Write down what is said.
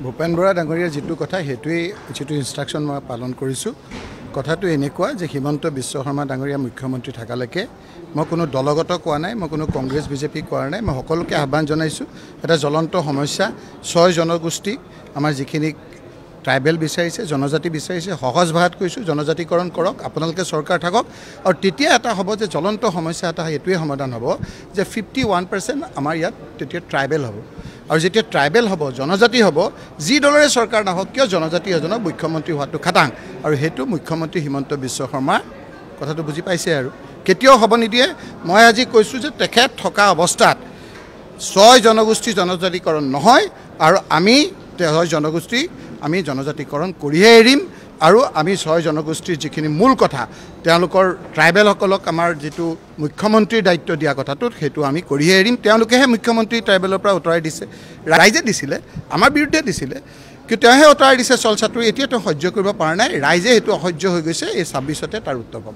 ভূপেন বৰা ডাঙৰীয়াৰ যিটো কথা সেইটোৱেই যিটো ইনষ্ট্ৰাকশ্যন মই পালন কৰিছোঁ। কথাটো এনেকুৱা যে হিমন্ত বিশ্ব শৰ্মা ডাঙৰীয়া মুখ্যমন্ত্ৰী থাকালৈকে মই কোনো দলগত কোৱা নাই, মই কোনো কংগ্ৰেছ বিজেপি কোৱা নাই। মই সকলোকে আহ্বান জনাইছোঁ, এটা জ্বলন্ত সমস্যা 6 জনগোষ্ঠী আমাৰ যিখিনি ট্ৰাইবেল বিচাৰিছে, জনজাতি বিচাৰিছে, সহজ ভাষাত কৈছোঁ জনজাতিকৰণ কৰক, আপোনালোকে চৰকাৰ থাকক। আৰু তেতিয়া এটা হ'ব যে জ্বলন্ত সমস্যা এটা এইটোৱে সমাধান হ'ব যে 51% আমাৰ ইয়াত তেতিয়া ট্ৰাইবেল হ'ব। আৰু যেতিয়া ট্ৰাইবেল হ'ব, জনজাতি হ'ব, যি দলৰে চৰকাৰ নহওক কিয় জনজাতি এজনক মুখ্যমন্ত্ৰী হোৱাটো খাটাং। আৰু সেইটো মুখ্যমন্ত্ৰী হিমন্ত বিশ্ব শৰ্মা কথাটো বুজি পাইছে আৰু কেতিয়াও হ'ব নিদিয়ে। মই আজি কৈছোঁ যে তেখেত থকা অৱস্থাত 6 জনগোষ্ঠী জনজাতিকৰণ নহয়, আৰু আমি 6 জনগোষ্ঠী আমি জনজাতিকৰণ কৰিহে এৰিম। আৰু আমি 6 জনগোষ্ঠীৰ যিখিনি মূল কথা তেওঁলোকৰ ট্ৰাইবেলসকলক আমাৰ যিটো মুখ্যমন্ত্ৰীৰ দায়িত্ব দিয়া কথাটোত সেইটো আমি কৰিহে এৰিম। তেওঁলোকেহে মুখ্যমন্ত্ৰী ট্ৰাইবেলৰ পৰা আঁতৰাই দিছে, ৰাইজে দিছিলে, আমাৰ বিৰুদ্ধে দিছিলে, কিন্তু তেওঁহে আঁতৰাই দিছে চলচাটো। এতিয়া তেওঁ সহ্য কৰিব পৰা নাই, ৰাইজে সেইটো অসহ্য হৈ গৈছে। এই 26তে তাৰ উত্তৰ পাব।